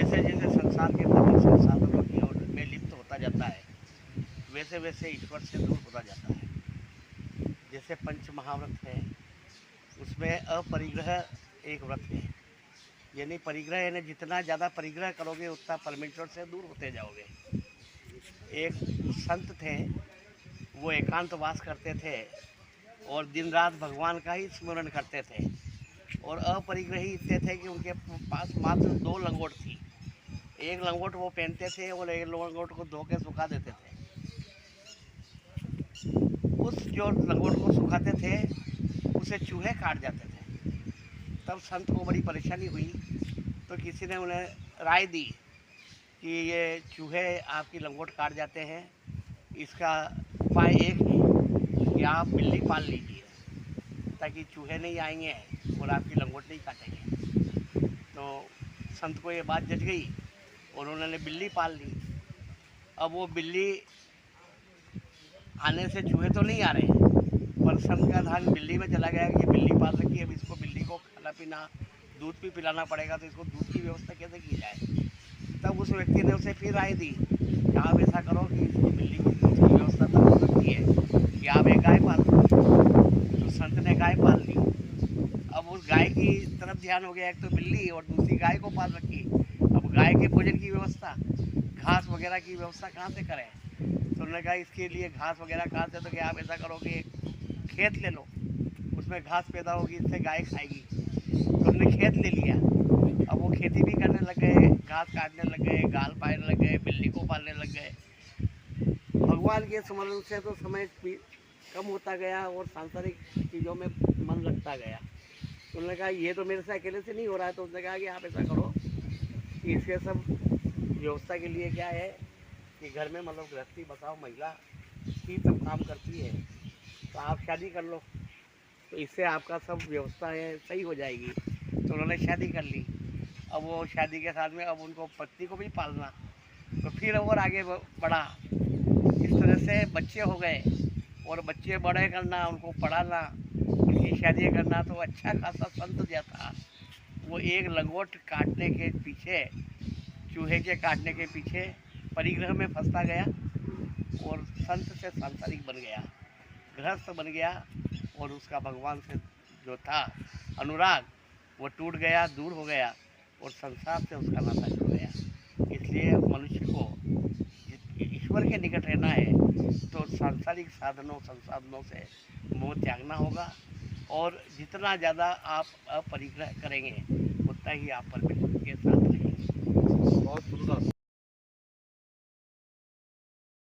जैसे जैसे संसार के प्रति संसाधनों की ओर में लिप्त होता जाता है, वैसे वैसे ईश्वर से दूर होता जाता है। जैसे पंच महाव्रत है, उसमें अपरिग्रह एक व्रत है। यानी परिग्रह यानी जितना ज़्यादा परिग्रह करोगे उतना परमेश्वर से दूर होते जाओगे। एक संत थे, वो एकांतवास करते थे और दिन रात भगवान का ही स्मरण करते थे, और अपरिग्रही इतने थे कि उनके पास मात्र 2 लंगोट थी। एक लंगोट वो पहनते थे और एक लंगोट को धो के सुखा देते थे। उस जो लंगोट को सुखाते थे उसे चूहे काट जाते थे। तब संत को बड़ी परेशानी हुई, तो किसी ने उन्हें राय दी कि ये चूहे आपकी लंगोट काट जाते हैं, इसका उपाय एक है कि आप बिल्ली पाल लीजिए, ताकि चूहे नहीं आएंगे और आपकी लंगोट नहीं काटेंगे। तो संत को ये बात जच गई और उन्होंने बिल्ली पाल ली। अब वो बिल्ली आने से चूहे तो नहीं आ रहे हैं, पर संत का ध्यान बिल्ली में चला गया कि ये बिल्ली पाल रखी है, अब इसको बिल्ली को खाना पीना दूध भी पिलाना पड़ेगा, तो इसको दूध की व्यवस्था कैसे की जाए। तब उस व्यक्ति ने उसे फिर राय दी कि आप ऐसा करो कि इसकी बिल्ली की दूध की व्यवस्था तब हो सकती है कि आप एक गाय पाल लो। तो संत ने गाय पाल ली। अब उस गाय की तरफ ध्यान हो गया, एक तो बिल्ली और दूसरी गाय को पाल रखी। अब गाय के भोजन की व्यवस्था, घास वगैरह की व्यवस्था कहाँ से करें। तो उन्होंने कहा इसके लिए घास वगैरह कहाँ से, तो कि आप ऐसा करोगे खेत ले लो, उसमें घास पैदा होगी, इससे गाय खाएगी। तो हमने खेत ले लिया। अब वो खेती भी करने लग गए, घास काटने लग गए, गाल पालने लग गए, बिल्ली को पालने लग गए। भगवान के स्मरण से तो समय कम होता गया और सांसारिक चीज़ों में मन लगता गया। तो उन्होंने कहा ये तो मेरे से अकेले से नहीं हो रहा है। तो उसने कहा कि आप ऐसा करो कि इसके सब व्यवस्था के लिए क्या है कि घर में मतलब गृहस्थी बसाओ महिला ही सब काम करती है, तो आप शादी कर लो, तो इससे आपका सब व्यवस्था है सही हो जाएगी। तो उन्होंने शादी कर ली। अब वो शादी के साथ में अब उनको पत्नी को भी पालना, तो फिर और आगे बढ़ा। इस तरह से बच्चे हो गए और बच्चे बड़े करना, उनको पढ़ाना, उनकी शादी करना। तो अच्छा खासा संत जो था वो एक लंगोट काटने के पीछे, चूहे के काटने के पीछे परिग्रह में फंसता गया और संत से सांसारिक बन गया, गृहस्थ बन गया, और उसका भगवान से जो था अनुराग वो टूट गया, दूर हो गया, और संसार से उसका नाता जुड़ गया। इसलिए मनुष्य को ईश्वर के निकट रहना है तो सांसारिक साधनों संसाधनों से मोह त्यागना होगा, और जितना ज़्यादा आप अपरिग्रह करेंगे उतना ही आप परमेश्वर के साथ रहेंगे।